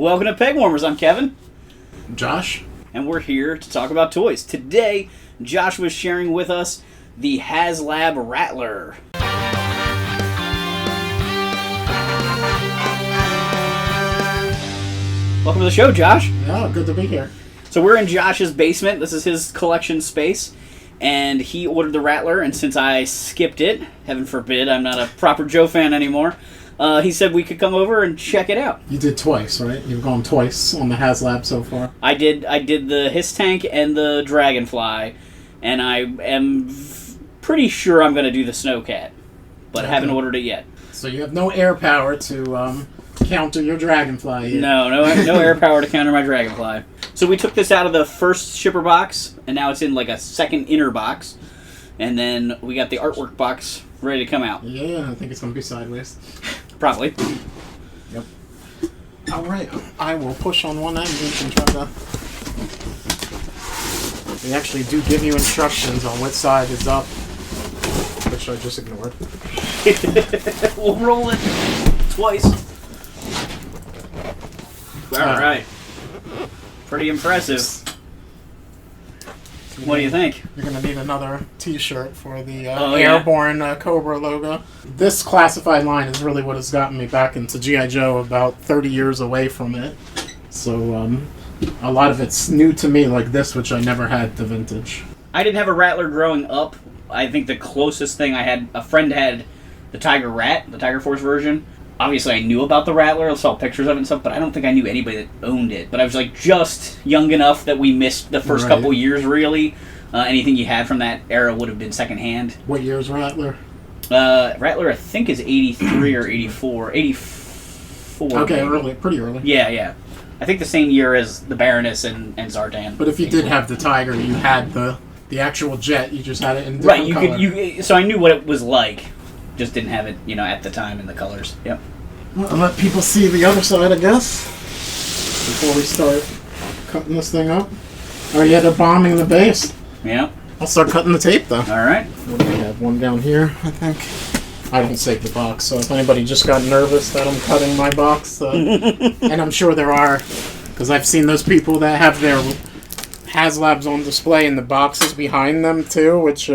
Welcome to Pegwarmers. I'm Kevin. Josh. And we're here to talk about toys. Today, Josh was sharing with us the HasLab Rattler. Welcome to the show, Josh. Oh, good to be here. So we're in Josh's basement. This is his collection space. And he ordered the Rattler, and since I skipped it, heaven forbid, I'm not a proper Joe fan anymore, he said we could come over and check it out. You did twice, right? You've gone twice on the HasLab so far. I did the Hiss Tank and the Dragonfly, and I am pretty sure I'm going to do the Snowcat, but haven't ordered it yet. So you have no air power to counter your Dragonfly yet. No air power to counter my Dragonfly. So we took this out of the first shipper box, and now it's in like a second inner box, and then we got the artwork box ready to come out. Yeah, I think it's going to be sideways. Probably. Yep. All right, I will push on one end and you can try to... They actually do give you instructions on which side is up, which I just ignored. We'll roll it twice. All right. Pretty impressive. What do you think? You're going to need another t-shirt for the Oh, airborne Cobra logo. This classified line is really what has gotten me back into G.I. Joe, about 30 years away from it. So a lot of it's new to me, like this, which I never had the vintage. I didn't have a Rattler growing up. I think the closest thing I had, a friend had the Tiger Rat, the Tiger Force version. Obviously, I knew about the Rattler. I saw pictures of it and stuff, but I don't think I knew anybody that owned it. But I was like just young enough that we missed the first couple years, really. Anything you had from that era would have been secondhand. What year is Rattler? Rattler, I think, is 83 or 84. 84. Okay, maybe. early, pretty early. Yeah. I think the same year as the Baroness and Zartan. But if you did have the Tiger, you had the actual jet. You just had it in different color. So I knew what it was like. Just didn't have it, at the time in the colors. Yep. Well, I'll let people see the other side, I guess, before we start cutting this thing up. Oh, yeah, they're bombing the base. Yeah. I'll start cutting the tape, though. All right. We have one down here, I think. I didn't save the box, so if anybody just got nervous that I'm cutting my box, and I'm sure there are, because I've seen those people that have their HasLabs on display and the boxes behind them, too, which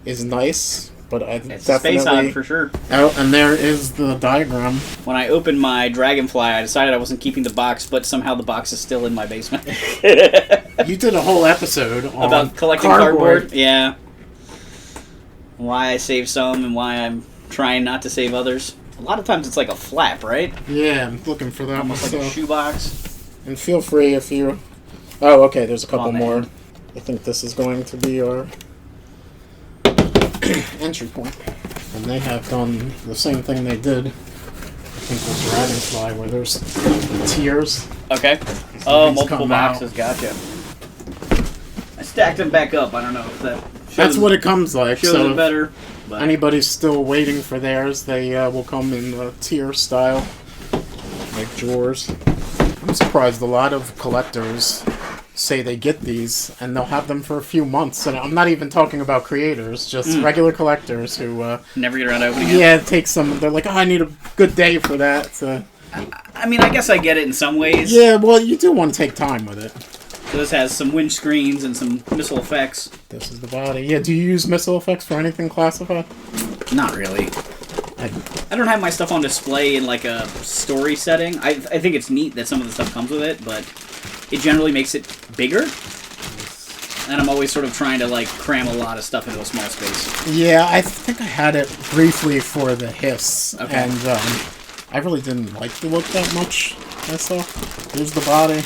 is nice. But it's definitely... Space Odd, for sure. Oh, and there is the diagram. When I opened my Dragonfly, I decided I wasn't keeping the box, but somehow the box is still in my basement. You did a whole episode on about collecting cardboard. Yeah. Why I save some and why I'm trying not to save others. A lot of times it's like a flap, right? Yeah, I'm looking for that. Almost like a shoebox. And feel free if you... Oh, okay, there's a couple more. I think this is going to be our... entry point. And they have done the same thing they did, I think, with Dragonfly, where there's tiers. Okay. Oh, multiple boxes. Gotcha. I stacked them back up. I don't know if that shows... That's what it comes like. Shows so it better. But anybody's still waiting for theirs, they will come in tier style, like drawers. I'm surprised a lot of collectors say they get these and they'll have them for a few months, and I'm not even talking about creators, just regular collectors who never get around to opening it. Yeah, it takes some. They're like, oh, I need a good day for that. So. I mean, I guess I get it in some ways. Yeah, well, you do want to take time with it. So this has some winch screens and some missile effects. This is the body. Yeah, do you use missile effects for anything classified? Not really. I don't have my stuff on display in like a story setting. I think it's neat that some of the stuff comes with it, but it generally makes it bigger. And I'm always sort of trying to like cram a lot of stuff into a small space. Yeah, I think I had it briefly for the Hiss. Okay. And I really didn't like the look that much myself. Here's the body.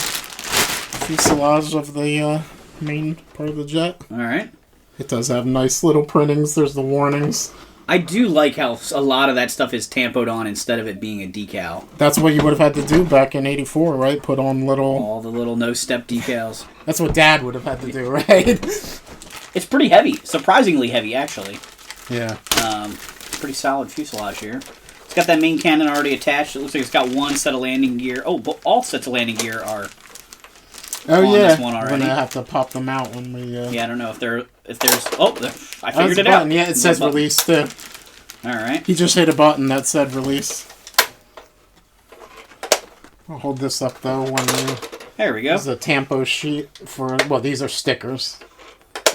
Fuselage of the main part of the jet. Alright. It does have nice little printings. There's the warnings. I do like how a lot of that stuff is tampoed on instead of it being a decal. That's what you would have had to do back in '84, right? Put on little... all the little no-step decals. That's what Dad would have had to do, right? It's pretty heavy. Surprisingly heavy, actually. Yeah. Pretty solid fuselage here. It's got that main cannon already attached. It looks like it's got one set of landing gear. Oh, but all sets of landing gear are on this one already. We're going to have to pop them out when we... Yeah, I don't know if there's... Oh, I figured it out. Yeah, it says release, too. Alright. He just hit a button that said release. I'll hold this up though when you... There we go. This is a tampo sheet for... Well, these are stickers.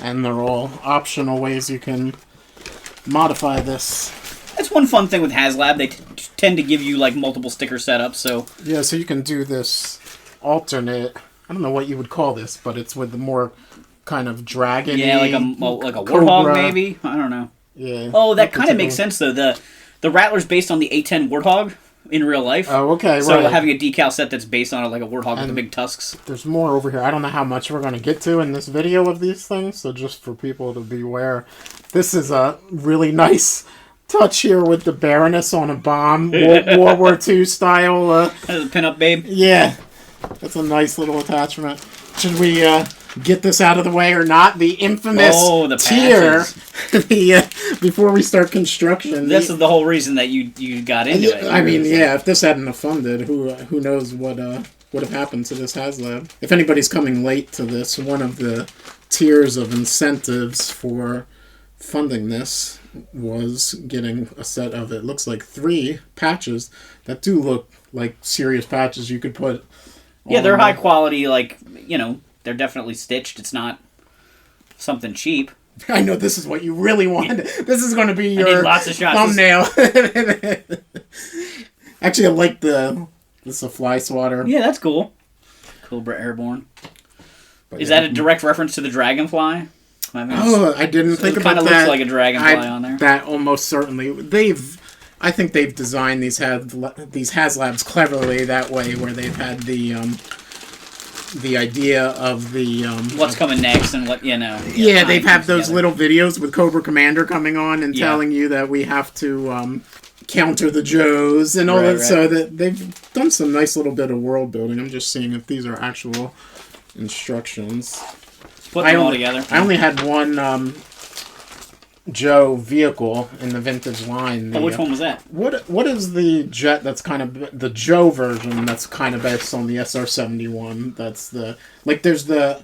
And they're all optional ways you can modify this. That's one fun thing with HasLab. They tend to give you like multiple sticker setups, so... Yeah, so you can do this alternate... I don't know what you would call this, but it's with the more kind of dragon-y... Yeah, like a warthog, maybe? I don't know. Yeah. Oh, that kind of makes sense, though. The Rattler's based on the A10 Warthog in real life. Oh, okay, so right. having a decal set that's based on it, like a Warthog with the big tusks. There's more over here. I don't know how much we're going to get to in this video of these things, so just for people to be aware. This is a really nice touch here with the Baroness on a bomb. World War II style. That's a pinup babe. Yeah. That's a nice little attachment. Should we get this out of the way or not? The infamous tier. Before we start construction. This is the whole reason that you got into it. I mean, yeah, if this hadn't have funded, who knows what would have happened to this HasLab. If anybody's coming late to this, one of the tiers of incentives for funding this was getting a set of, it looks like 3 patches that do look like serious patches you could put. Yeah, they're high quality, like, you know, they're definitely stitched. It's not something cheap. I know this is what you really wanted. This is going to be your lots of shots. thumbnail. Actually, I like this is a fly swatter. Yeah, that's cool. Cobra Airborne. But is that a direct reference to the Dragonfly? I didn't think about that. It kind of looks like a Dragonfly on there. That almost certainly. I think they've designed these HasLabs cleverly that way, where they've had the idea of the what's coming next and what Yeah, they've had those little videos with Cobra Commander coming on and telling you that we have to counter the Joes and all that. Right. So that they've done some nice little bit of world building. I'm just seeing if these are actual instructions. Put them all together. I only had one Joe vehicle in the vintage line. Which one was that? What is the jet that's kind of the Joe version that's kind of based on the SR-71? That's there's the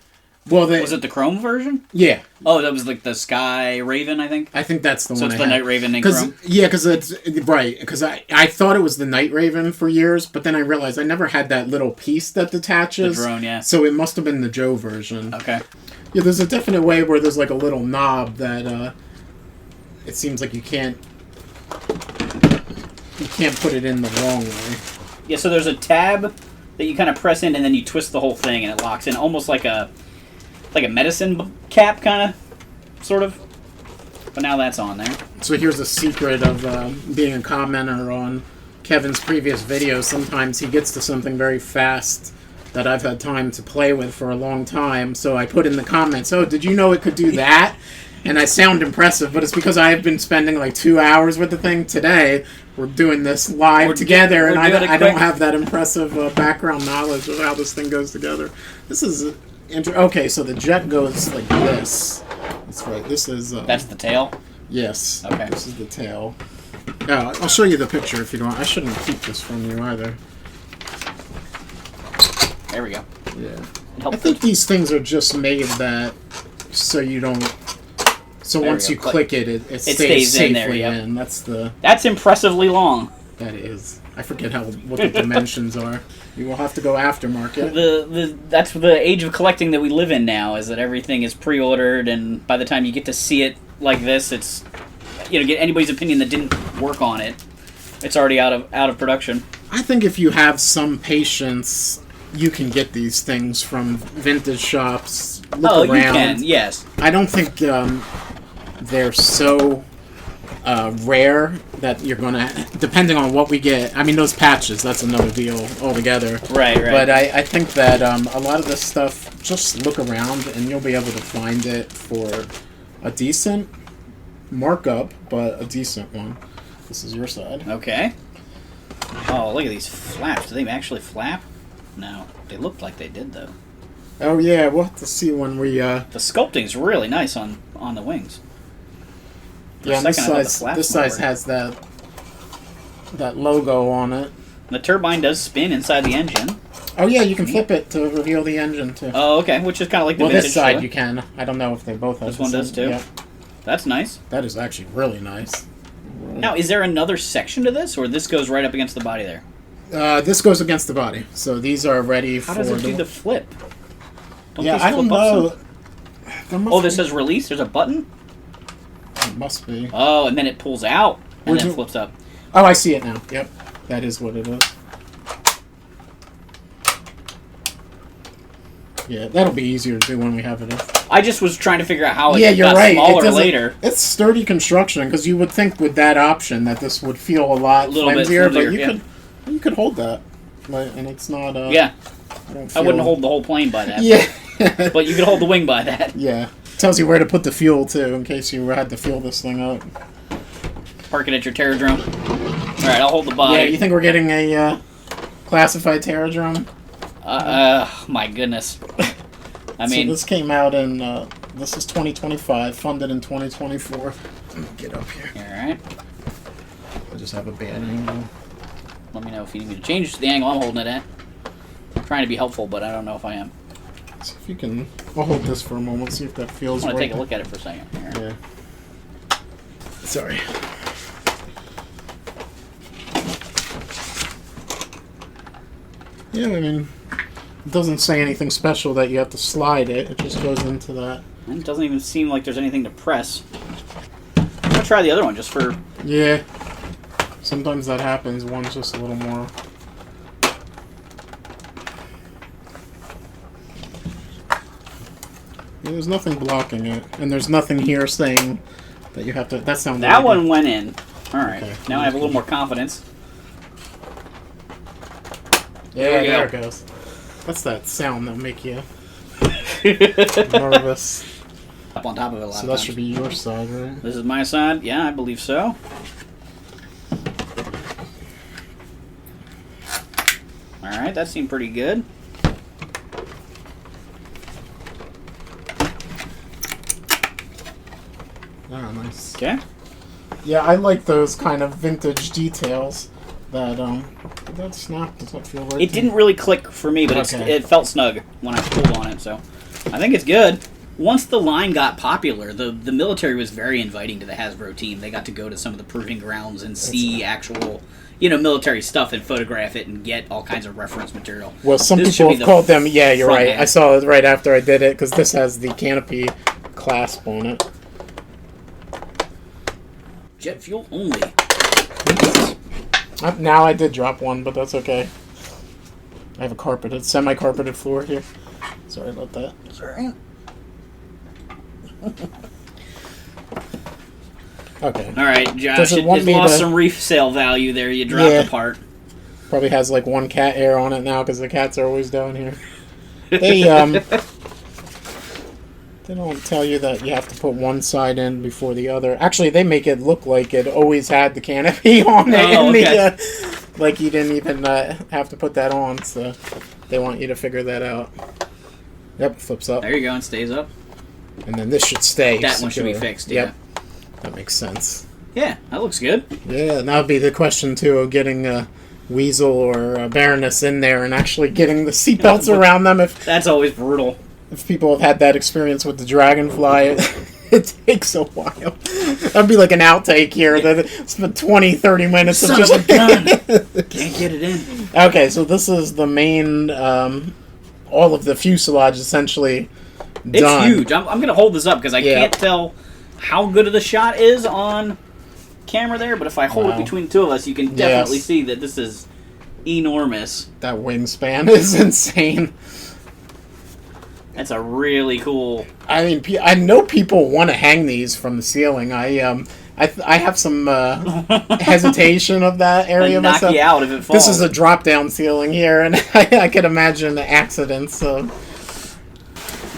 was it the Chrome version? Yeah. Oh, that was like the Sky Raven, I think. I think that's the one. So it's the Night Raven in Chrome. Yeah, because it's right. Because I thought it was the Night Raven for years, but then I realized I never had that little piece that detaches. The drone, yeah. So it must have been the Joe version. Okay. Yeah, there's a definite way where there's like a little knob that it seems like you can't put it in the wrong way. Yeah, so there's a tab that you kind of press in and then you twist the whole thing and it locks in, almost like a medicine cap kind of, sort of. But now that's on there. So here's a secret of being a commenter on Kevin's previous videos. Sometimes he gets to something very fast that I've had time to play with for a long time. So I put in the comments, oh, did you know it could do that? And I sound impressive, but it's because I have been spending like 2 hours with the thing today. We're doing this live together, and I don't have that impressive background knowledge of how this thing goes together. This is okay. So the jet goes like this. That's right. This is. That's the tail. Yes. Okay. This is the tail. I'll show you the picture if you don't. I shouldn't keep this from you either. There we go. Yeah. I think these things are just made that so you don't. So there once you click it, it stays safely in there. Yep. That's impressively long. That is. I forget what the dimensions are. You will have to go aftermarket. That's the age of collecting that we live in now. Is that everything is pre-ordered, and by the time you get to see it like this, it's get anybody's opinion that didn't work on it. It's already out of production. I think if you have some patience, you can get these things from vintage shops. Look around. You can. Yes. I don't think they're so rare that you're going to... Depending on what we get... I mean, those patches, that's another deal altogether. Right. But I think that a lot of this stuff, just look around and you'll be able to find it for a decent markup, but a decent one. This is your side. Okay. Oh, look at these flaps. Do they actually flap? No. They looked like they did, though. Oh, yeah. We'll have to see when we... The sculpting's really nice on the wings. Yeah, and this size has that logo on it. The turbine does spin inside the engine. Oh yeah, you can flip it to reveal the engine too. Oh, okay, which is kind of like the vintage this side toy. You can. I don't know if they both have. This one does too. Yeah. That's nice. That is actually really nice. Now, is there another section to this, or this goes right up against the body there? This goes against the body, so these are ready for... How does it do the flip? Yeah, I don't know. Oh, this says release? There's a button? It must be. Oh, and then it pulls out, and then flips up. Oh, I see it now. Yep, that is what it is. Yeah, that'll be easier to do when we have it in. I just was trying to figure out how it you're got right. smaller later. It's sturdy construction, because you would think with that option that this would feel a lot flimsier, but you could hold that. And it's not... yeah. I wouldn't hold the whole plane by that. Yeah. But you could hold the wing by that. Yeah. Tells you where to put the fuel, too, in case you had to fuel this thing up. Park it at your Terradrome. Alright, I'll hold the body. Yeah, you think we're getting a classified Terradrome? My goodness. I mean... So this came out in, this is 2025, funded in 2024. Let me get up here. Alright. I just have a bad angle. Let me know if you need me to change the angle I'm holding it at. I'm trying to be helpful, but I don't know if I am. So if you can... I'll hold this for a moment, see if that feels I right. want to take a look at it for a second. Here. Yeah. Sorry. Yeah, I mean... It doesn't say anything special that you have to slide it. It just goes into that. And it doesn't even seem like there's anything to press. I'm going to try the other one just for... Yeah. Sometimes that happens. One's just a little more... Yeah, there's nothing blocking it. And there's nothing here saying that you have to... That sounded... That one went in. Alright. Okay. Now I have a little more confidence. Yeah, there it goes. What's that sound that'll make you nervous? Up on top of it a lot. So that should be your side, right? This is my side? Yeah, I believe so. Alright, that seemed pretty good. Oh, nice. Okay. Yeah, I like those kind of vintage details. That, did that snap? Does that feel right? It didn't really click for me, but it felt snug when I pulled on it, so I think it's good. Once the line got popular, the military was very inviting to the Hasbro team. They got to go to some of the proving grounds and see actual, military stuff and photograph it and get all kinds of reference material. Well, some people have called them... Yeah, you're right. hand. I saw it right after I did it, because this has the canopy clasp on it. Jet fuel only. Now I did drop one, but that's okay. I have a semi-carpeted floor here. Sorry about that. Sorry. Okay. All right, Josh. It lost some resale value there. You dropped the part. Probably has like one cat hair on it now because the cats are always down here. They don't tell you that you have to put one side in before the other. Actually, they make it look like it always had the canopy on it. Oh, okay. Like you didn't even have to put that on, so they want you to figure that out. Yep, flips up. There you go, and stays up. And then this should stay That secure. one should be fixed, Yep. That makes sense. Yeah, that looks good. Yeah, and that would be the question, too, of getting a Weasel or a Baroness in there and actually getting the seatbelts around them. That's always brutal. If people have had that experience with the Dragonfly, it takes a while. That'd be like an outtake here. That spent 20, 30 minutes Son of just... of a gun! Can't get it in. Okay, so this is the main... all of the fuselage, essentially, done. It's huge. I'm going to hold this up because I can't tell how good of the shot is on camera there, but if I hold it between the two of us, you can definitely see that this is enormous. That wingspan is insane. That's a really cool... I mean, I know people want to hang these from the ceiling. I have some hesitation of that area knock myself. You out if it falls. This is a drop-down ceiling here, and I could imagine accidents. So.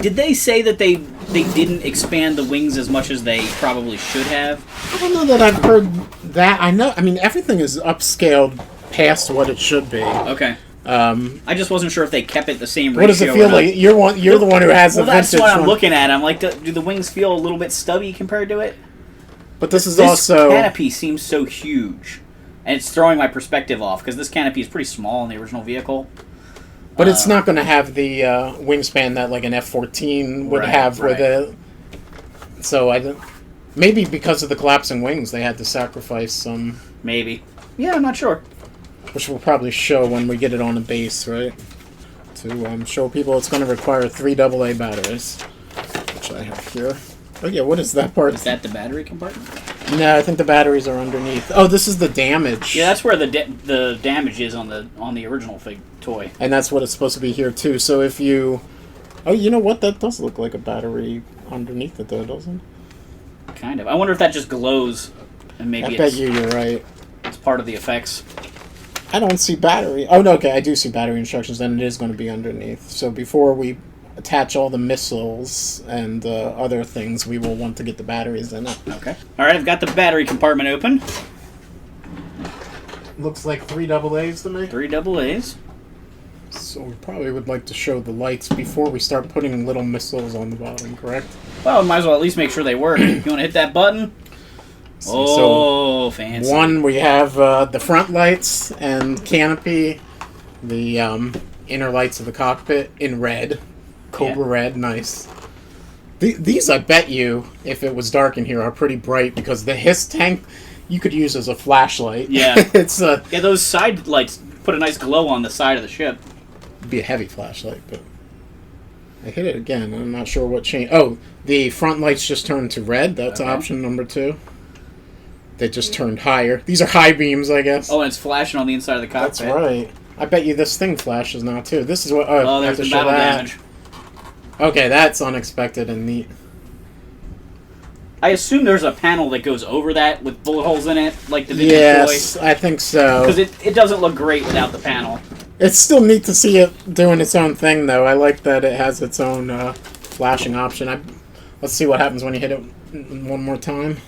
Did they say that they didn't expand the wings as much as they probably should have? I don't know that I've heard that. I mean, everything is upscaled past what it should be. Okay. I just wasn't sure if they kept it the same ratio. What does it feel like? You're the one who has the vintage that's what I'm one. looking at. I'm like, do the wings feel a little bit stubby compared to it? But this also... This canopy seems so huge. And it's throwing my perspective off, because this canopy is pretty small in the original vehicle. But it's not going to have the wingspan that like an F-14 would have with it. So maybe because of the collapsing wings, they had to sacrifice some... Maybe. Yeah, I'm not sure. which we'll probably show when we get it on the base, right? To show people it's going to require 3 AA batteries, which I have here. Oh yeah, what is that part? Is that the battery compartment? No, I think the batteries are underneath. Oh, this is the damage. Yeah, that's where the damage is on the original toy. And that's what it's supposed to be here too. So if you... Oh, you know what? That does look like a battery underneath it, though, doesn't it? Kind of. I wonder if that just glows, and maybe I bet you're right. It's part of the effects. I don't see battery. Oh, no, okay, I do see battery instructions, then it is going to be underneath. So before we attach all the missiles and other things, we will want to get the batteries in it. Okay. All right, I've got the battery compartment open. Looks like 3 AAs to me. 3 AAs. So we probably would like to show the lights before we start putting little missiles on the bottom, correct? Well, we might as well at least make sure they work. You want to hit that button? Oh, so fancy. One, we have the front lights and canopy, the inner lights of the cockpit in red. Cobra red, nice. These, I bet you, if it was dark in here, are pretty bright because the HISS tank you could use as a flashlight. Yeah. It's yeah, those side lights put a nice glow on the side of the ship. It'd be a heavy flashlight, but I hit it again. I'm not sure what changed. Oh, the front lights just turned to red. That's option number 2. They just turned higher. These are high beams, I guess. Oh, and it's flashing on the inside of the cockpit. That's right. I bet you this thing flashes now, too. This is what... Oh, there's the battle damage. Okay, that's unexpected and neat. I assume there's a panel that goes over that with bullet holes in it, like the vintage Yes, I think so. Because it doesn't look great without the panel. It's still neat to see it doing its own thing, though. I like that it has its own flashing option. Let's see what happens when you hit it one more time.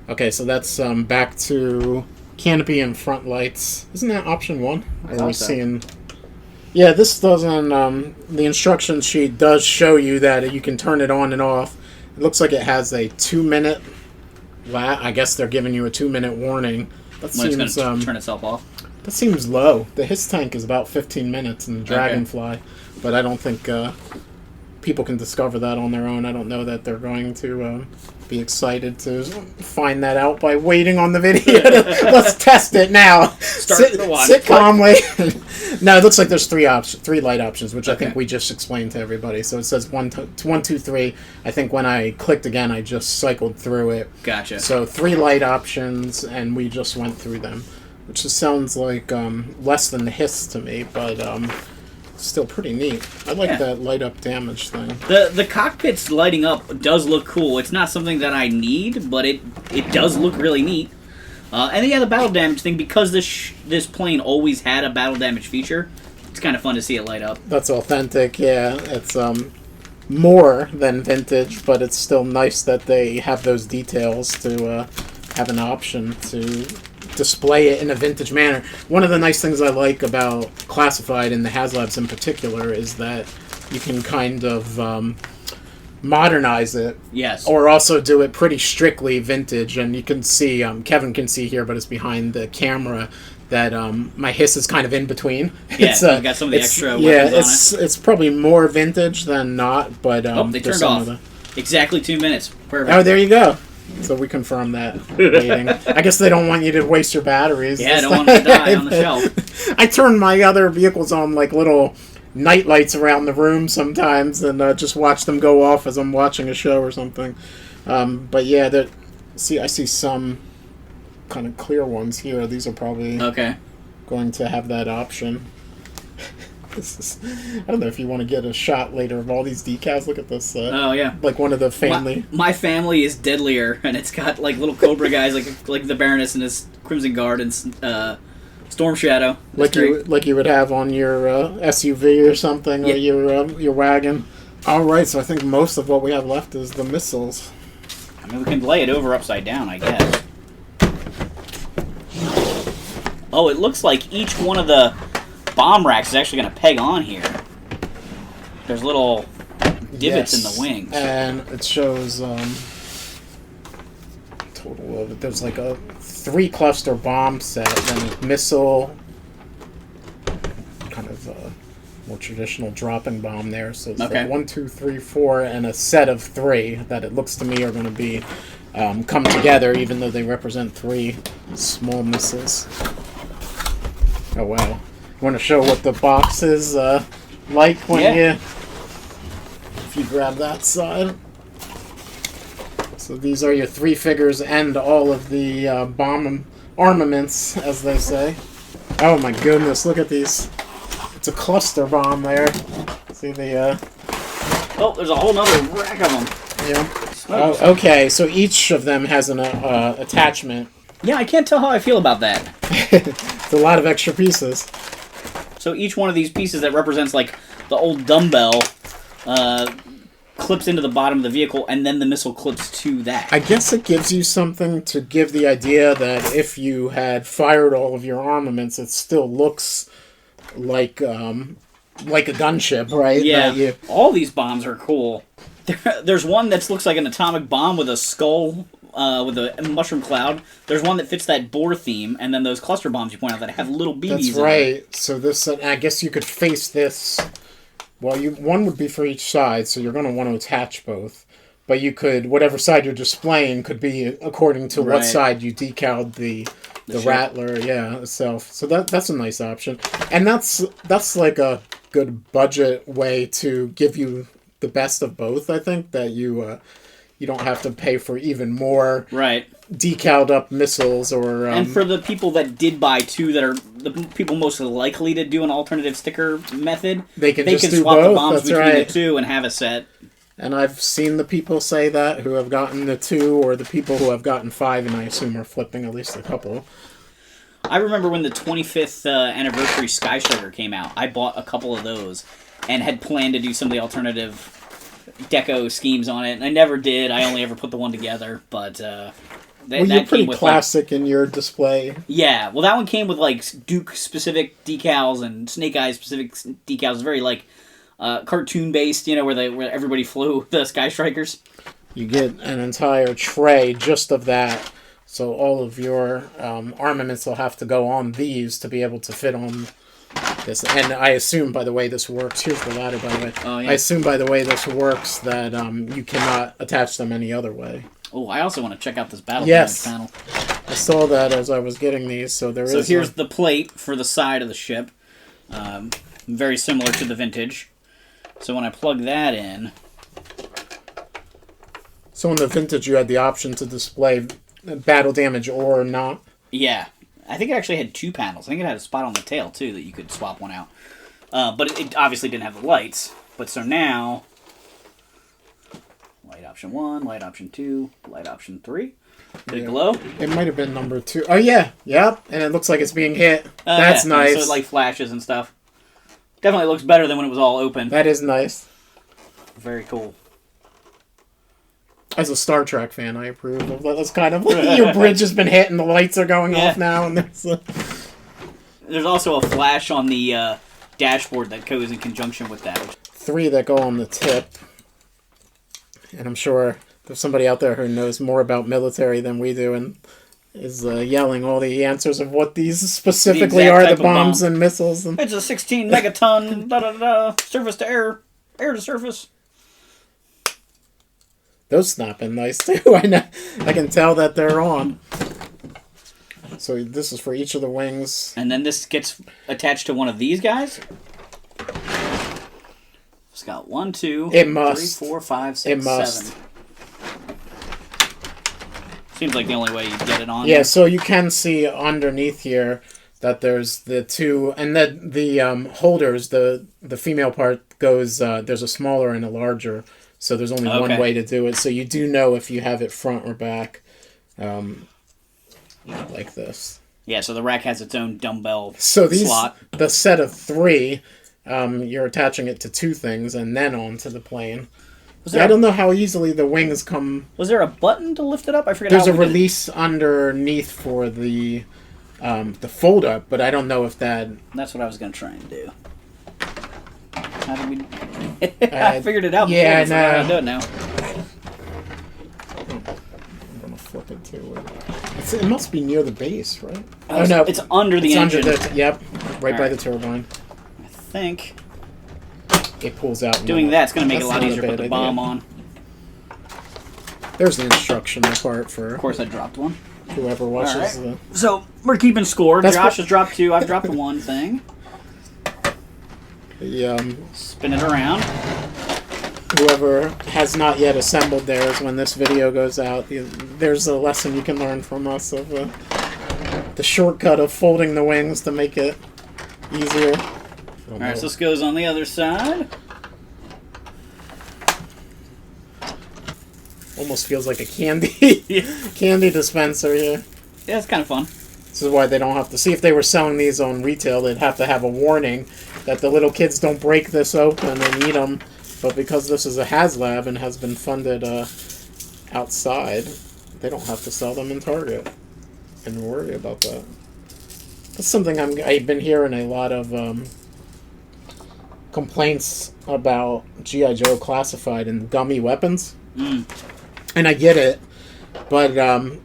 Okay, so that's back to canopy and front lights. Isn't that option 1? I thought so. Seeing... Yeah, this doesn't... the instruction sheet does show you that you can turn it on and off. It looks like it has a 2-minute... I guess they're giving you a 2-minute warning. That when seems, it's going to turn itself off? That seems low. The HISS tank is about 15 minutes in the Dragonfly. But I don't think people can discover that on their own. I don't know that they're going to be excited to find that out by waiting on the video. Let's test it now. Sit calmly. No, it looks like there's 3 light options, which I think we just explained to everybody. So it says 1, 2, 3. I think when I clicked again, I just cycled through it. Gotcha. So 3 light options, and we just went through them, which just sounds like less than the HISS to me, but still pretty neat. I like that light up damage thing. The cockpit's lighting up does look cool. It's not something that I need, but it does look really neat. And then, the battle damage thing, because this plane always had a battle damage feature, it's kind of fun to see it light up. That's authentic, yeah. It's more than vintage, but it's still nice that they have those details to have an option to display it in a vintage manner. One of the nice things I like about Classified and the HasLabs in particular is that you can kind of modernize it. Yes. Or also do it pretty strictly vintage. And you can see, Kevin can see here, but it's behind the camera, that my HISS is kind of in between. Yeah, it's got some of the extra weapons on it. It's probably more vintage than not, but they turned off. Exactly 2 minutes. Perfect. Oh, there you go. So we confirm that. Waiting. I guess they don't want you to waste your batteries. Yeah, don't want them to die on the shelf. I turn my other vehicles on like little night lights around the room sometimes, and just watch them go off as I'm watching a show or something. But yeah, I see some kind of clear ones here. These are probably going to have that option. I don't know if you want to get a shot later of all these decals. Look at this. Oh, yeah. Like one of the family. My family is deadlier, and it's got like little Cobra guys like the Baroness and his Crimson Guard and Storm Shadow. Like you would have on your SUV or something, or your wagon. All right, so I think most of what we have left is the missiles. I mean, we can lay it over upside down, I guess. Oh, it looks like each one of the bomb racks is actually going to peg on here. There's little divots in the wings. And it shows total of it. There's like a 3 cluster bomb set, then a missile, kind of more traditional dropping bomb there. So it's like 1, 2, 3, 4, and a set of 3 that it looks to me are going to be come together, even though they represent 3 small missiles. Oh, wow. You want to show what the box is like when you... If you grab that side. So these are your 3 figures and all of the armaments, as they say. Oh my goodness, look at these. It's a cluster bomb there. See the... Oh, there's a whole nother rack of them. Yeah. Oh, okay, so each of them has an attachment. Yeah, I can't tell how I feel about that. It's a lot of extra pieces. So each one of these pieces that represents, like, the old dumbbell clips into the bottom of the vehicle, and then the missile clips to that. I guess it gives you something to give the idea that if you had fired all of your armaments, it still looks like a gunship, right? Yeah, all these bombs are cool. There's one that looks like an atomic bomb with a skull, with a mushroom cloud. There's one that fits that boar theme, and then those cluster bombs you point out that have little BBs That's in right. Them. So this, I guess you could face this. Well, one would be for each side, so you're going to want to attach both. But you could, whatever side you're displaying could be according to what side you decaled the Rattler, itself. So that's a nice option. And that's like a good budget way to give you the best of both, I think, that you don't have to pay for even more decaled up missiles or... and for the people that did buy 2 that are the people most likely to do an alternative sticker method, they can swap the bombs between the 2 and have a set. And I've seen the people say that who have gotten the 2, or the people who have gotten 5, and I assume are flipping at least a couple. I remember when the 25th anniversary Sky Striker came out, I bought a couple of those and had planned to do some of the alternative deco schemes on it, and I never did. I only ever put the one together, but you're pretty classic in your display. Yeah, well, that one came with like Duke-specific decals and Snake Eyes-specific decals. It's very like cartoon-based, where everybody flew the Sky Strikers. You get an entire tray just of that, so all of your armaments will have to go on these to be able to fit on this. And I assume, by the way this works, here's the ladder, by the way. Oh, yeah. I assume, by the way this works, that you cannot attach them any other way. Oh, I also want to check out this battle panel. I saw that as I was getting these, so here's the plate for the side of the ship. Very similar to the Vintage. So when I plug that in... So in the Vintage you had the option to display battle damage or not? Yeah. I think it actually had 2 panels. I think it had a spot on the tail, too, that you could swap one out. But it obviously didn't have the lights. But so now... Light option 1, light option 2, light option 3. Did it glow? It might have been number 2. Oh, yeah. Yep. And it looks like it's being hit. That's nice. So it like flashes and stuff. Definitely looks better than when it was all open. That is nice. Very cool. As a Star Trek fan, I approve of that. That's kind of like your bridge has been hit and the lights are going off now. And there's also a flash on the dashboard that goes in conjunction with that. 3 that go on the tip. And I'm sure there's somebody out there who knows more about military than we do and is yelling all the answers of what these specifically are, the bombs and missiles. And... It's a 16 megaton, surface to air, air to surface. Those snap in nice too. I can tell that they're on. So this is for each of the wings. And then this gets attached to one of these guys. It's got 1, 2, it must. 3, 4, 5, 6, 7. Seems like the only way you get it on. Yeah, so you can see underneath here that there's the 2, and then the holders, the female part goes, there's a smaller and a larger, so there's only one way to do it. So you do know if you have it front or back, like this. Yeah, so the rack has its own dumbbell slot. The set of 3, you're attaching it to 2 things and then onto the plane. I don't know how easily the wings come... Was there a button to lift it up? I forget. There's a release underneath for the fold-up, but I don't know if that... That's what I was going to try and do. How did we... I figured it out before. Yeah, no. I do it now. I'm going to flip it too. It must be near the base, right? Oh, no. It's under the engine. Yep, right by the turbine. I think... It pulls out. Doing that's going to make it a lot easier to put the bomb on. There's the instruction part for... Of course I dropped one. whoever watches Right. So we're keeping score. Josh has dropped 2. I've dropped 1 thing. Spin it around. Whoever has not yet assembled theirs when this video goes out, there's a lesson you can learn from us of the shortcut of folding the wings to make it easier. Alright, so this goes on the other side. Almost feels like a candy candy dispenser here. Yeah, it's kind of fun. This is why they don't have to... See, if they were selling these on retail, they'd have to have a warning that the little kids don't break this open and eat them. But because this is a HasLab and has been funded outside, they don't have to sell them in Target and worry about that. That's something I've been hearing a lot of complaints about G.I. Joe Classified and gummy weapons. And I get it, but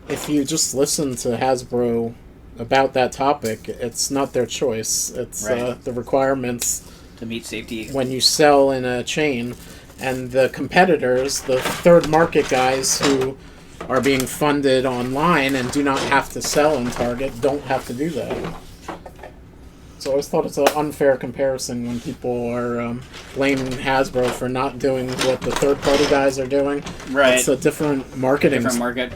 if you just listen to Hasbro about that topic, it's not their choice. It's the requirements to meet safety when you sell in a chain, and the competitors, the third market guys who are being funded online and do not have to sell in Target, don't have to do that. So I always thought it's an unfair comparison when people are blaming Hasbro for not doing what the third-party guys are doing. Right. It's a different marketing. Different market.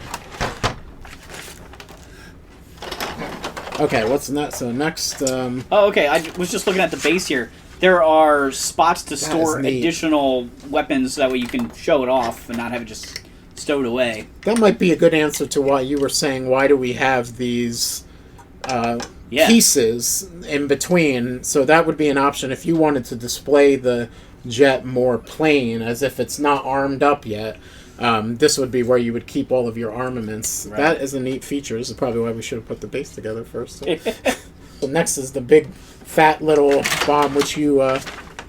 Okay, what's next? So next... Oh, okay. I was just looking at the base here. There are spots to store additional weapons, so that way you can show it off and not have it just stowed away. That might be a good answer to why you were saying, why do we have these... pieces in between, so that would be an option if you wanted to display the jet more plain, as if it's not armed up yet. This would be where you would keep all of your armaments. Right. That is a neat feature. This is probably why we should have put the base together first. So next is the big, fat little bomb, which you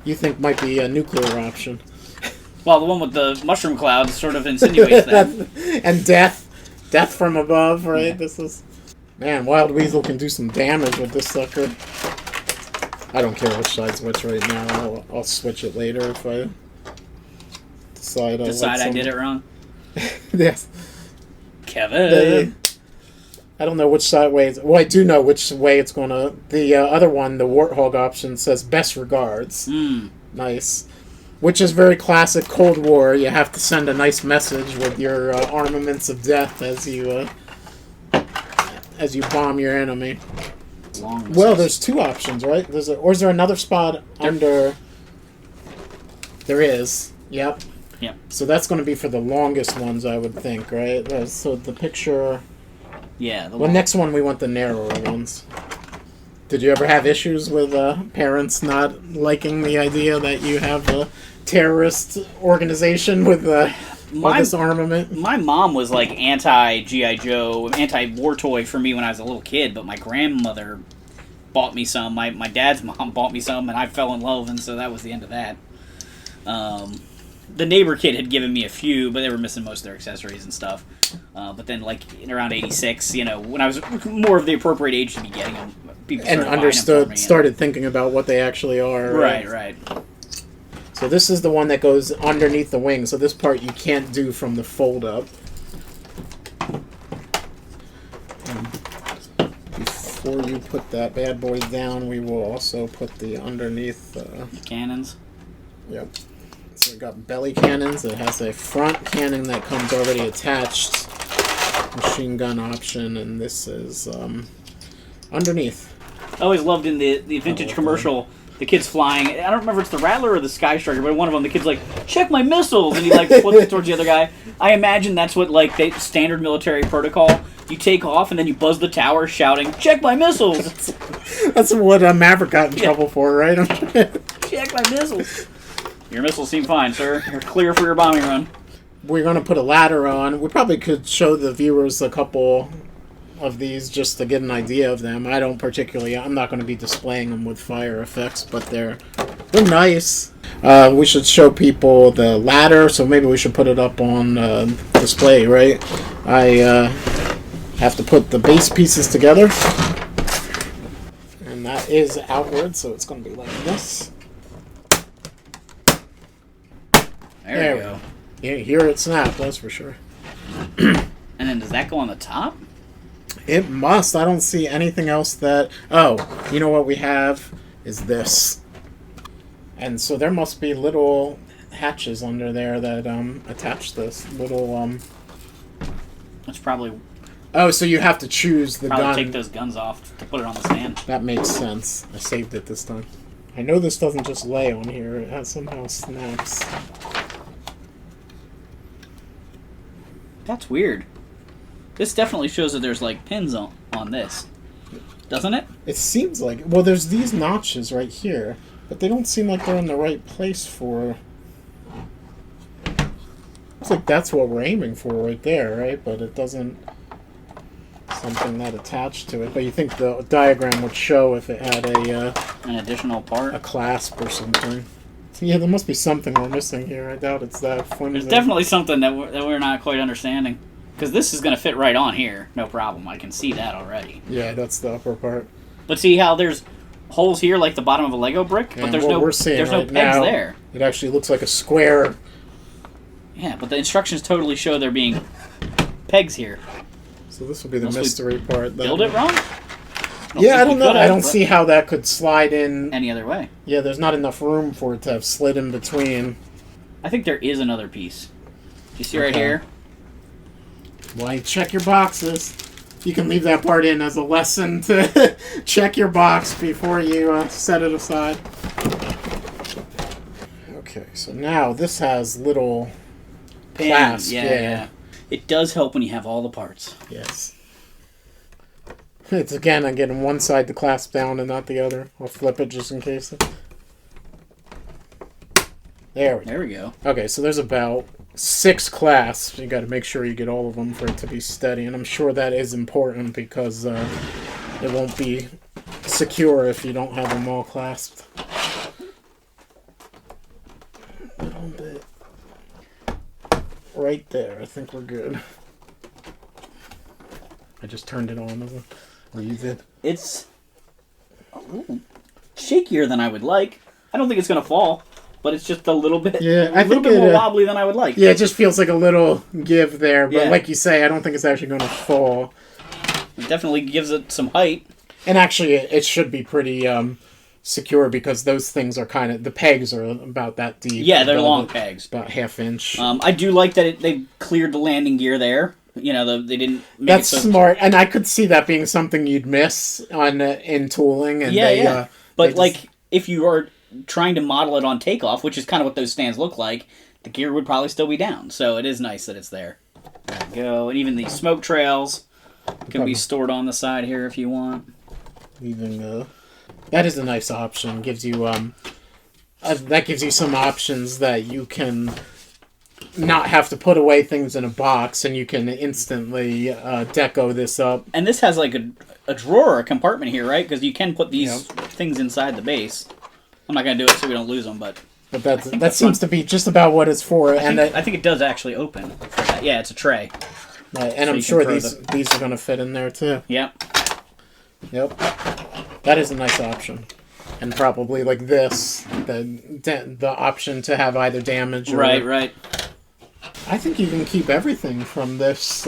think might be a nuclear option. Well, the one with the mushroom clouds sort of insinuates that. And death from above, right? Yeah. This is... Man, Wild Weasel can do some damage with this sucker. I don't care which side's which right now. I'll switch it later if I decide I did it wrong? Yes. Kevin. I don't know which side way it's... Well, I do know which way it's going to... The other one, the Warthog option, says best regards. Nice. Which is very classic Cold War. You have to send a nice message with your armaments of death as you bomb your enemy. Well, there's 2 options, right? Or is there another spot under... There is. Yep. So that's going to be for the longest ones, I would think, right? So the picture... Yeah. Next one we want the narrower ones. Did you ever have issues with parents not liking the idea that you have a terrorist organization with... all this armament? My mom was like anti-G.I. Joe, anti-war toy for me when I was a little kid, but my grandmother bought me some. My dad's mom bought me some, and I fell in love, and so that was the end of that. The neighbor kid had given me a few, but they were missing most of their accessories and stuff. But then, like, in around 86, when I was more of the appropriate age to be getting them, people started thinking about what they actually are. Right. So this is the one that goes underneath the wing. So this part you can't do from the fold up. Before you put that bad boy down, we will also put the underneath cannons. Yep. So we got belly cannons. It has a front cannon that comes already attached, machine gun option, and this is underneath. I always loved in the vintage commercial. The kid's flying. I don't remember if it's the Rattler or the Sky Striker, but one of them, the kid's like, check my missiles! And he, like, flips it towards the other guy. I imagine that's what, like, the standard military protocol. You take off, and then you buzz the tower shouting, check my missiles! That's what Maverick got in trouble for, right? Check my missiles! Your missiles seem fine, sir. You're clear for your bombing run. We're going to put a ladder on. We probably could show the viewers a couple of these just to get an idea of them. I'm not going to be displaying them with fire effects, but they're nice. We should show people the ladder, so maybe we should put it up on display, right? I have to put the base pieces together, and that is outward, so it's going to be like this. There we go. Yeah, hear it snap, that's for sure. And then does that go on the top? It must. I don't see anything else that... Oh, you know what we have is this. And so there must be little hatches under there that attach this little... That's probably... Oh, so you have to choose the gun. Take those guns off to put it on the stand. That makes sense. I saved it this time. I know this doesn't just lay on here. It somehow snaps. That's weird. This definitely shows that there's, like, pins on this. Doesn't it? It seems like... Well, there's these notches right here, but they don't seem like they're in the right place for... Looks like that's what we're aiming for right there, right? But it doesn't... Something that attached to it. But you think the diagram would show if it had an additional part? A clasp or something. So yeah, there must be something we're missing here. I doubt it's that flimsy. There's definitely something that we're not quite understanding. Because this is going to fit right on here. No problem. I can see that already. Yeah, that's the upper part. But see how there's holes here like the bottom of a Lego brick? Yeah, but there's no pegs there. It actually looks like a square. Yeah, but the instructions totally show there being pegs here. So this will be the mystery part. Build it wrong? I don't know. I don't see how that could slide in any other way. Yeah, there's not enough room for it to have slid in between. I think there is another piece. Do you see right here? Why, check your boxes. You can leave that part in as a lesson to check your box before you set it aside. Okay, so now this has little clasps. Yeah. It does help when you have all the parts. Yes. It's again, I'm getting one side to clasp down and not the other. I'll flip it just in case. There we go. Okay, so there's about 6 clasps. You got to make sure you get all of them for it to be steady, and I'm sure that is important because it won't be secure if you don't have them all clasped. A little bit. Right there. I think we're good. I just turned it on. Or you did? It's a little shakier than I would like. I don't think it's going to fall, but it's just a little bit, a little bit more wobbly than I would like. Yeah, it just feels like a little give there. But like you say, I don't think it's actually going to fall. It definitely gives it some height. And actually, it should be pretty secure because those things are kind of... The pegs are about that deep. Yeah, they're long pegs. About ½ inch. I do like that they cleared the landing gear there. You know, they didn't make That's smart. And I could see that being something you'd miss in tooling. And But, if you are trying to model it on takeoff, which is kind of what those stands look like, the gear would probably still be down. So it is nice that it's there. There we go. And even these smoke trails can be stored on the side here if you want. That is a nice option. Gives you that gives you some options that you can not have to put away things in a box, and you can instantly deco this up. And this has like a drawer, a compartment here, right? Because you can put these things inside the base. I'm not going to do it so we don't lose them, but that seems to be just about what it's for. I think it does actually open for that. Yeah, it's a tray. Right, and so I'm sure these are going to fit in there too. Yep. That is a nice option. And probably like this, the option to have either damage or... Right. I think you can keep everything from this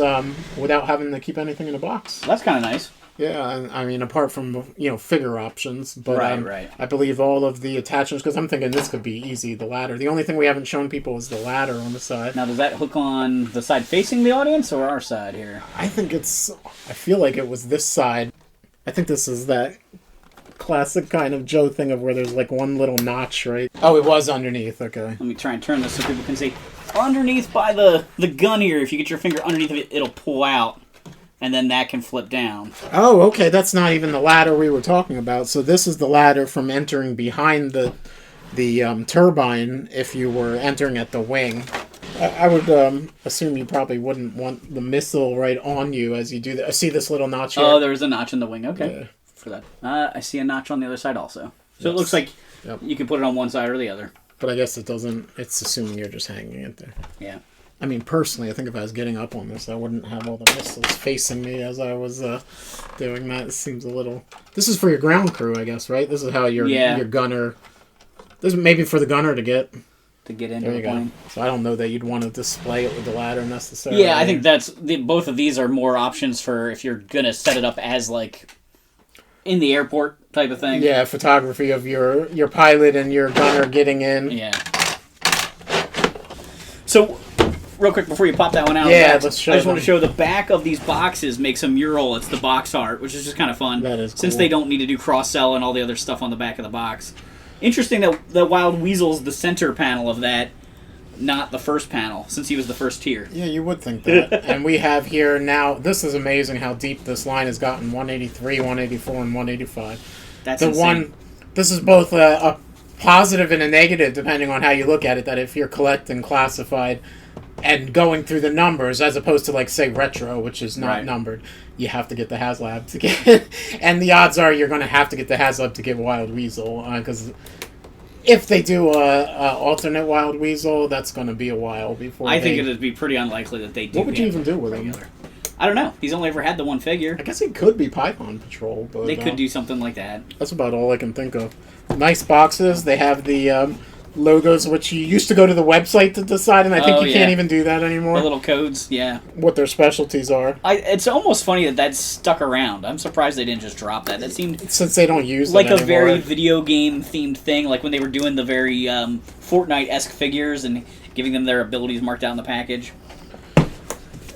without having to keep anything in a box. That's kind of nice. Yeah, I mean, apart from, figure options. But right. I believe all of the attachments, because I'm thinking this could be easy, the ladder. The only thing we haven't shown people is the ladder on the side. Now, does that hook on the side facing the audience or our side here? I feel like it was this side. I think this is that classic kind of Joe thing of where there's like one little notch, right? Oh, it was underneath, okay. Let me try and turn this so people can see. Underneath by the gun here, if you get your finger underneath of it, it'll pull out. And then that can flip down. Oh, okay. That's not even the ladder we were talking about. So this is the ladder from entering behind the turbine if you were entering at the wing. I would assume you probably wouldn't want the missile right on you as you do that. I see this little notch here. Oh, there's a notch in the wing. Okay. Yeah. For that. I see a notch on the other side also. So It looks like you can put it on one side or the other. But I guess it doesn't... It's assuming you're just hanging it there. Yeah. I mean, personally, I think if I was getting up on this, I wouldn't have all the missiles facing me as I was doing that. It seems a little... This is for your ground crew, I guess, right? This is how your gunner... This is maybe for the gunner to get... to get into There the you go. plane. So I don't know that you'd want to display it with the ladder necessarily. Yeah, I think both of these are more options for if you're gonna set it up as like in the airport type of thing. Yeah, photography of your pilot and your gunner getting in. Yeah. So, real quick before you pop that one out, Let's show I just want them. to show the back of these boxes makes a mural. It's the box art, which is just kind of fun. That is Since cool. they don't need to do cross-sell and all the other stuff on the back of the box. Interesting that the Wild Weasel's the center panel of that, not the first panel, since he was the first tier. Yeah, you would think that. And we have here now, this is amazing how deep this line has gotten, 183, 184, and 185. That's The insane. this is both a positive and a negative, depending on how you look at it, that if you're collecting classified and going through the numbers, as opposed to, like, say, retro, which is not Right. numbered, you have to get the HasLab to get and the odds are you're going to have to get the HasLab to get Wild Weasel, because if they do a alternate Wild Weasel, that's going to be a while before I think it would be pretty unlikely that they do. What would you get even do with him? regular. I don't know. He's only ever had the one figure. I guess it could be Python Patrol, but They could do something like that. that's about all I can think of. Nice boxes. They have the logos, which you used to go to the website to decide, and I think Oh, you can't yeah. even do that The anymore. little codes, yeah. What their specialties are, It's almost funny that that's stuck around. I'm surprised they didn't just drop that. That seemed since they don't use like it a anymore. very video game themed thing, like when they were doing the very Fortnite-esque figures and giving them their abilities marked out in the package.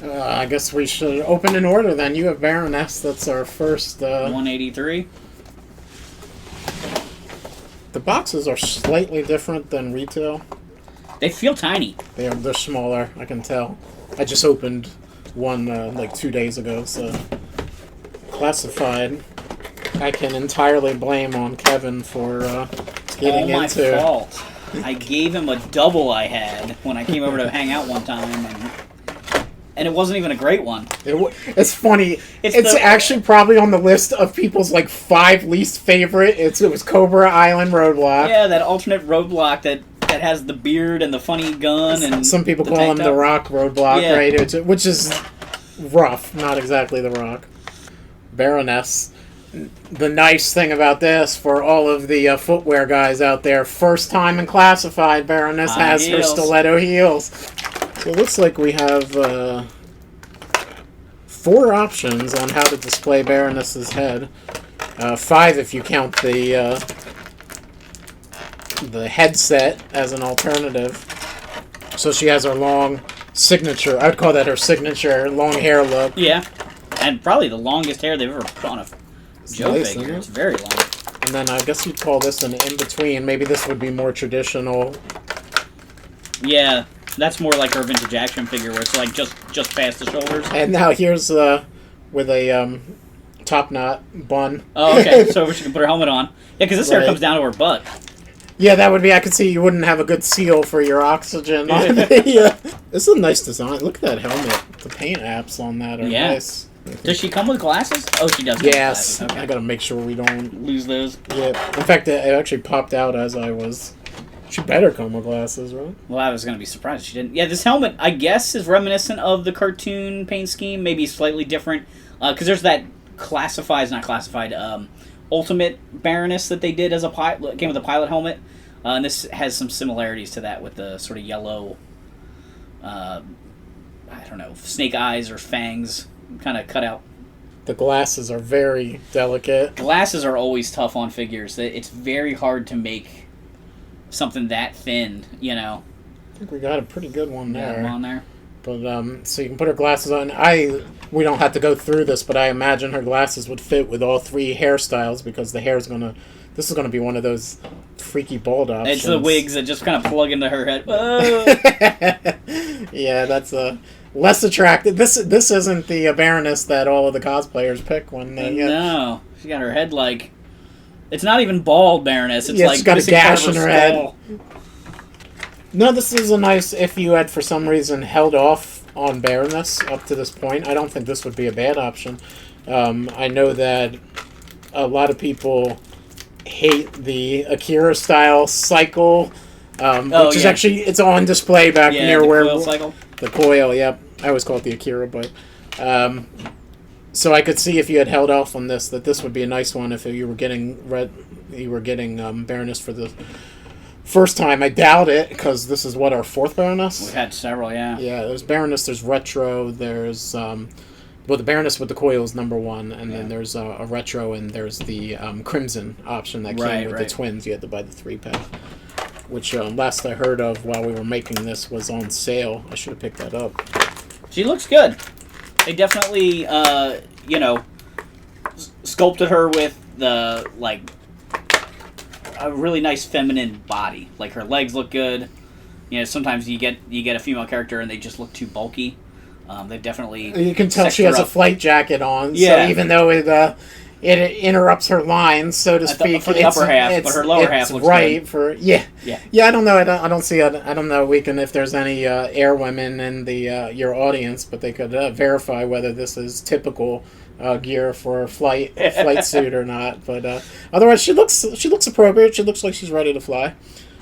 I guess we should open in order then. You have Baroness. That's our first. 183. The boxes are slightly different than retail. They feel tiny. They're smaller. I can tell. I just opened one like 2 days ago, so classified. I can entirely blame on Kevin for getting All my into. fault. I gave him a double I had when I came over to hang out one time, and it wasn't even a great one. It's funny. It's It's the- actually probably on the list of people's like 5 least favorite. It was Cobra Island Roadblock. Yeah, that alternate roadblock that has the beard and the funny gun and Some people the call him tank the top. Rock Roadblock, Yeah. right? Which is rough, not exactly the Rock. Baroness. The nice thing about this, for all of the footwear guys out there, first time in classified, Baroness High has her heels. stiletto heels. So it looks like we have 4 options on how to display Baroness's head. 5 if you count the headset as an alternative. So she has her long signature. I'd call that her signature long hair look. Yeah, and probably the longest hair they've ever put on a Joe nice, figure. isn't it? It's very long. And then I guess you'd call this an in-between. Maybe this would be more traditional. Yeah, that's more like her vintage action figure, where it's like just past the shoulders. And now here's with a top knot bun. Oh, okay. So she can put her helmet on. Yeah, because this hair Right. comes down to her butt. Yeah, that would be. I could see you wouldn't have a good seal for your oxygen. On the, this is a nice design. Look at that helmet. The paint apps on that are Yeah. nice. Does she come with glasses? Oh, she does. Come with Yes, glasses. I Okay. gotta make sure we don't. Lose those. Yeah, in fact, it actually popped out as I was. She better come with glasses, right? Well, I was going to be surprised if she didn't. Yeah, this helmet, I guess, is reminiscent of the cartoon paint scheme. Maybe slightly different. Because there's that Ultimate Baroness that they did as a pilot. Came with a pilot helmet. And this has some similarities to that with the sort of yellow, I don't know, snake eyes or fangs kind of cut out. The glasses are very delicate. Glasses are always tough on figures. It's very hard to make something that thin, you know. I think we got a pretty good one Got there. 'em on there. But so you can put her glasses on. We don't have to go through this, but I imagine her glasses would fit with all 3 hairstyles because the hair's gonna. This is gonna be one of those freaky bald options. It's the wigs that just kind of plug into her head. Oh. Yeah, that's less attractive. This isn't the Baroness that all of the cosplayers pick when they. No, she got her head like. It's not even bald Baroness. It's Yeah, like she's got a missing part gash of in her head. skull. No, this is a nice. If you had for some reason held off on Baroness up to this point, I don't think this would be a bad option. I know that a lot of people hate the Akira style cycle, which is yeah. actually it's on display back Yeah, near the where coil cycle. the coil. Yep, I always call it the Akira, but so I could see if you had held off on this that this would be a nice one if you were getting Baroness for the First time, I doubt it, because this is what, our fourth Baroness? We've had several, yeah. Yeah, there's Baroness, there's Retro, there's, well, the Baroness with the coil is number one, and then there's a Retro, and there's the Crimson option that came with the twins. You had to buy the 3-pack, which last I heard of while we were making this was on sale. I should have picked that up. She looks good. They definitely, you know, sculpted her with the, like, a really nice feminine body. Like, her legs look good. You know, sometimes you get a female character and they just look too bulky. They've definitely... You can tell she has a flight jacket on, so even though it interrupts her lines, so to speak. For the upper half, but her lower half looks right good. Yeah, I don't know. I don't see. I don't know. If there's any air women in the your audience, but they could verify whether this is typical gear for a flight suit or not. But otherwise, she looks appropriate. She looks like she's ready to fly.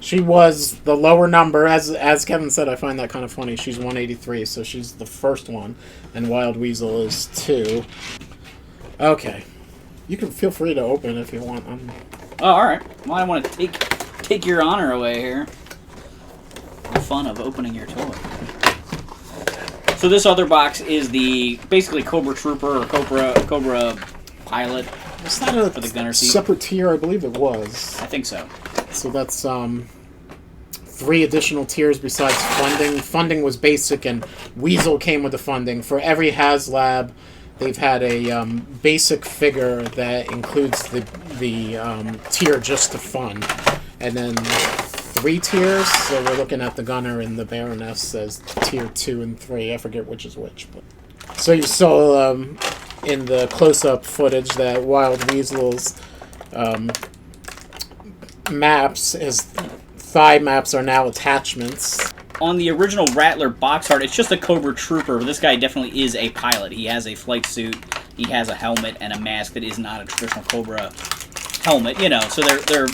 She was the lower number, as Kevin said. I find that kind of funny. She's 183, so she's the first one, and Wild Weasel is 2. Okay. You can feel free to open if you want. Oh, all right. Well, I want to take your honor away here. The fun of opening your toy. So this other box is the basically Cobra Trooper or Cobra Pilot. It's not for the gunner seat. Separate tier, I believe it was. I think so. So that's 3 additional tiers besides funding. Funding was basic, and Weasel came with the funding. For every HasLab, they've had a basic figure that includes the tier just to fund. And then 3 tiers, so we're looking at the Gunner and the Baroness as tier 2 and 3. I forget which is which. But. So you saw in the close-up footage that Wild Weasel's maps, his thigh maps, are now attachments. On the original Rattler box art, it's just a Cobra Trooper, but this guy definitely is a pilot. He has a flight suit, he has a helmet, and a mask that is not a traditional Cobra helmet, you know, so they're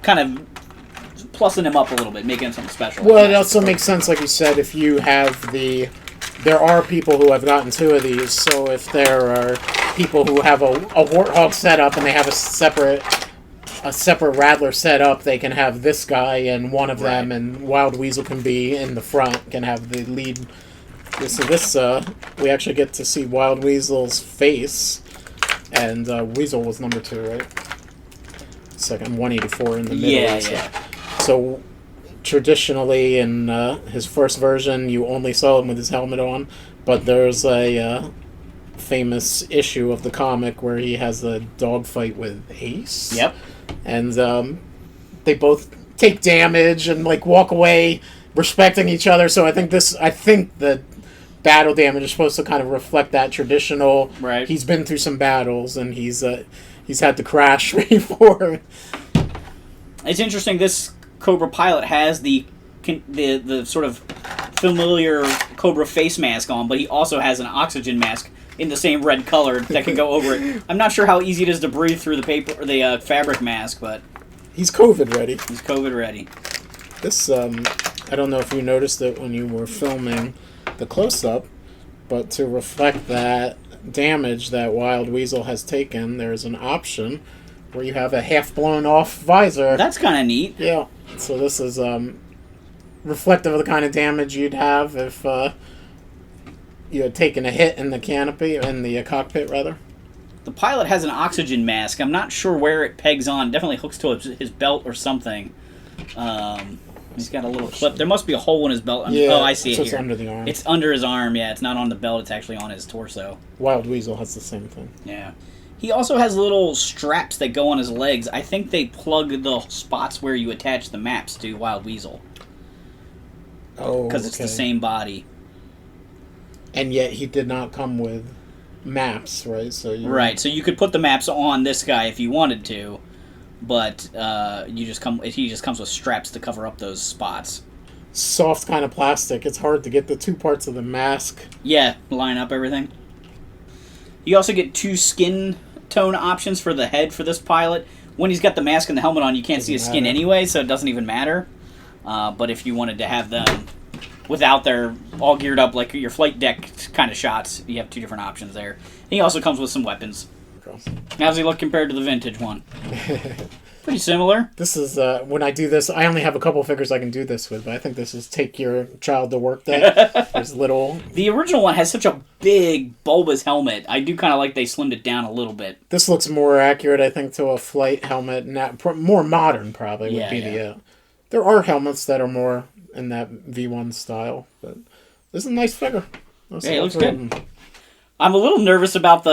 kind of plussing him up a little bit, making him something special. Well, it also makes sense, like you said, if you have there are people who have gotten 2 of these, so if there are people who have a Warthog setup and they have a separate Rattler setup, they can have this guy and one of them, and Wild Weasel can be in the front, can have the lead. So this, we actually get to see Wild Weasel's face, and Weasel was number 2, right? Second, 184 in the middle. Yeah. So traditionally, in his first version, you only saw him with his helmet on, but there's a famous issue of the comic where he has a dogfight with Ace. Yep. And they both take damage and like walk away respecting each other. So I think the battle damage is supposed to kind of reflect that traditional. Right. He's been through some battles and he's had to crash before. It's interesting. This Cobra Pilot has the sort of familiar Cobra face mask on, but he also has an oxygen mask in the same red color that can go over it. I'm not sure how easy it is to breathe through the paper or the fabric mask, but he's COVID ready. He's COVID ready. This I don't know if you noticed it when you were filming the close-up, but to reflect that damage that Wild Weasel has taken, there's an option where you have a half-blown off visor. That's kind of neat. Yeah. So this is reflective of the kind of damage you'd have if you had taken a hit in the canopy, in the cockpit, rather. The pilot has an oxygen mask. I'm not sure where it pegs on. Definitely hooks to his belt or something. He's got a little clip. There must be a hole in his belt. Yeah, I see it here. It's under the arm. It's under his arm, yeah. It's not on the belt. It's actually on his torso. Wild Weasel has the same thing. Yeah. He also has little straps that go on his legs. I think they plug the spots where you attach the maps to Wild Weasel. Oh, because it's the same body. And yet he did not come with maps, right? Right, so you could put the maps on this guy if you wanted to, but he just comes with straps to cover up those spots. Soft kind of plastic. It's hard to get the 2 parts of the mask. Yeah, line up everything. You also get 2 skin tone options for the head for this pilot. When he's got the mask and the helmet on, you can't see his skin anyway, so it doesn't even matter. But if you wanted to have them without their all geared up like your flight deck kind of shots, you have 2 different options there. He also comes with some weapons. How's he look compared to the vintage one? Pretty similar. This is, when I do this, I only have a couple figures I can do this with, but I think this is Take Your Child to Work Day. There's little... The original one has such a big, bulbous helmet. I do kind of like they slimmed it down a little bit. This looks more accurate, I think, to a flight helmet. More modern, probably, would be the... There are helmets that are more in that V1 style, but this is a nice figure. It looks good. I'm a little nervous about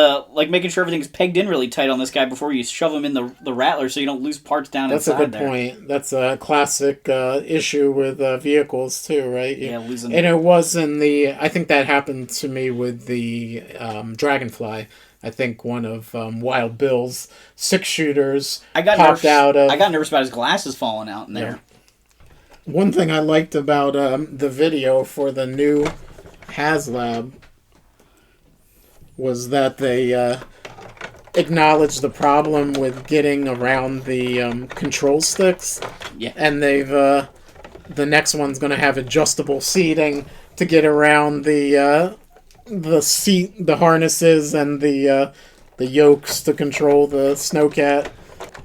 making sure everything's pegged in really tight on this guy before you shove him in the Rattler so you don't lose parts down inside there. That's a good point. That's a classic issue with vehicles, too, right? Yeah, losing... And it was in the... I think that happened to me with the Dragonfly. I think one of Wild Bill's 6-shooters popped out of... I got nervous about his glasses falling out in there. Yeah. One thing I liked about the video for the new HasLab was that they acknowledged the problem with getting around the control sticks. Yeah. And they've the next one's going to have adjustable seating to get around the seat, the harnesses, and the yokes to control the Snowcat.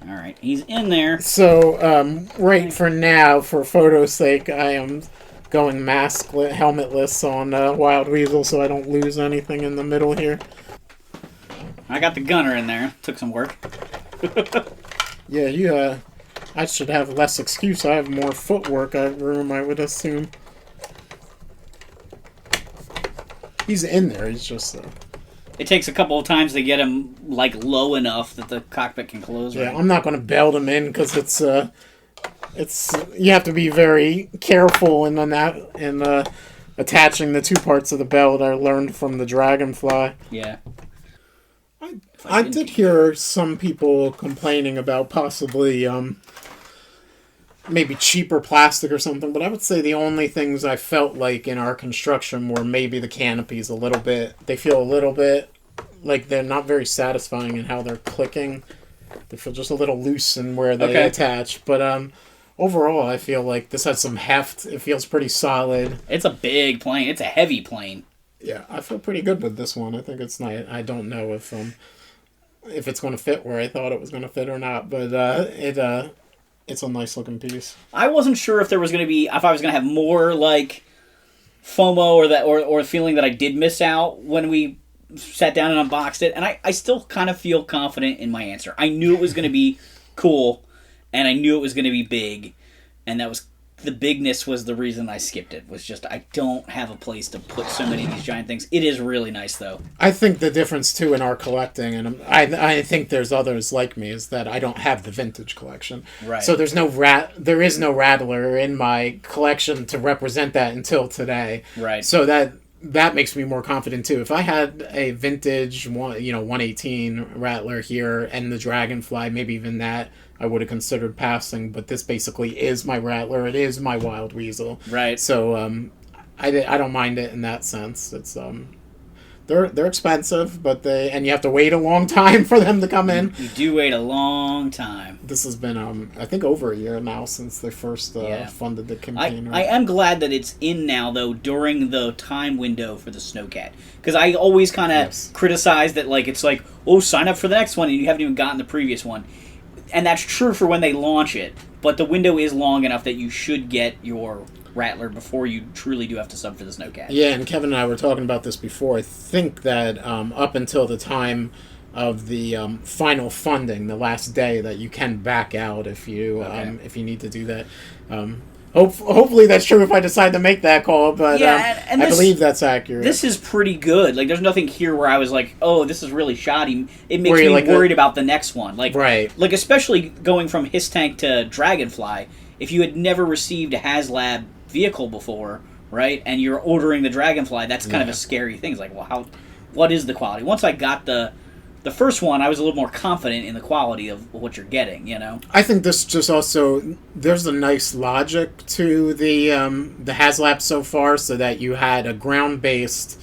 All right, he's in there. So right for now, for photo's sake, I am going helmetless on Wild Weasel so I don't lose anything in the middle here. I got the gunner in there. Took some work. Yeah, I should have less excuse. I have more footwork room, I would assume. He's in there. He's just... It takes a couple of times to get him low enough that the cockpit can close. Yeah, right? I'm not going to belt him in because it's you have to be very careful in attaching the two parts of the belt. I learned from the Dragonfly. Yeah. I did hear some people complaining about possibly maybe cheaper plastic or something, but I would say the only things I felt like in our construction were maybe the canopies a little bit. They feel a little bit like they're not very satisfying in how they're clicking. They feel just a little loose in where they attach. But overall, I feel like this has some heft. It feels pretty solid. It's a big plane. It's a heavy plane. Yeah, I feel pretty good with this one. I think it's nice. I don't know if it's going to fit where I thought it was going to fit or not, but it's a nice looking piece. I wasn't sure if I was going to have more FOMO or feeling that I did miss out when we sat down and unboxed it, and I still kind of feel confident in my answer. I knew it was going to be cool, and I knew it was going to be big, and that was the bigness was the reason I skipped it. Was just I don't have a place to put so many of these giant things. It is really nice though. I think the difference too in our collecting, and I think there's others like me, is that I don't have the vintage collection. Right. So there is no Rattler in my collection to represent that until today. Right. So that makes me more confident too. If I had a vintage 118 Rattler here and the Dragonfly, maybe even that, I would have considered passing, but this basically is my Rattler. It is my Wild Weasel. Right. So I don't mind it in that sense. It's they're expensive, but you have to wait a long time for them to come in. You do wait a long time. This has been I think over a year now since they first funded the campaign. I am glad that it's in now though during the time window for the Snowcat, because I always kind of criticize that sign up for the next one and you haven't even gotten the previous one. And that's true for when they launch it, but the window is long enough that you should get your Rattler before you truly do have to sub for the Snowcat. Yeah, and Kevin and I were talking about this before. I think that up until the time of the final funding, the last day, that you can back out if you need to do that. Hopefully that's true if I decide to make that call, but I believe that's accurate. This is pretty good. There's nothing here where I was like, oh, this is really shoddy. It makes me worried about the next one. Right. Especially going from His Tank to Dragonfly, if you had never received a HasLab vehicle before, right, and you're ordering the Dragonfly, that's kind of a scary thing. It's like, well, what is the quality? Once I got the first one, I was a little more confident in the quality of what you're getting, I think this just also, there's a nice logic to the HasLab so far, so that you had a ground-based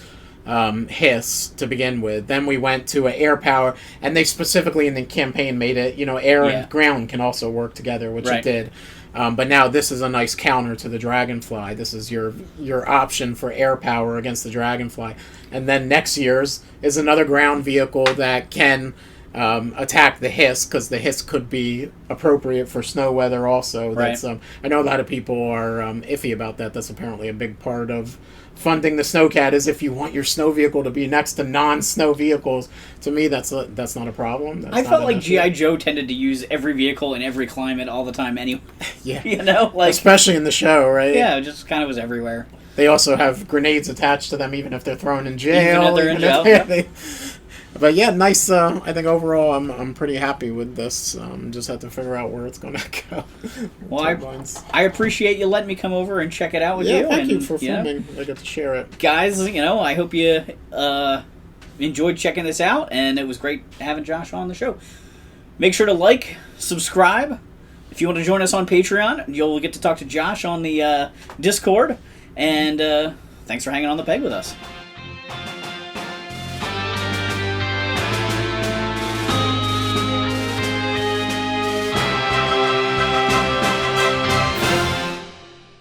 hiss to begin with. Then we went to an air power, and they specifically in the campaign made it, air and ground can also work together, which it did. But now this is a nice counter to the Dragonfly. This is your option for air power against the Dragonfly. And then next year's is another ground vehicle that can attack the hiss, because the hiss could be appropriate for snow weather also. Right. That's I know a lot of people are iffy about that. That's apparently a big part of funding the Snowcat, is if you want your snow vehicle to be next to non-snow vehicles. To me, that's not a problem. That's I not felt an like issue. G.I. Joe tended to use every vehicle in every climate all the time anyway. Yeah. You know? Like, especially in the show, right? yeah, it just kind of was everywhere. They also have grenades attached to them, even if they're thrown in jail. Even if they're in jail, they- But yeah, nice. I think overall, I'm pretty happy with this. Just have to figure out where it's going to go. Well, I appreciate you letting me come over and check it out with you. Thank you and, for you know, filming. I get to share it. guys, I hope you enjoyed checking this out, and it was great having Josh on the show. Make sure to like, subscribe. If you want to join us on Patreon, you'll get to talk to Josh on the Discord. And thanks for hanging on the peg with us.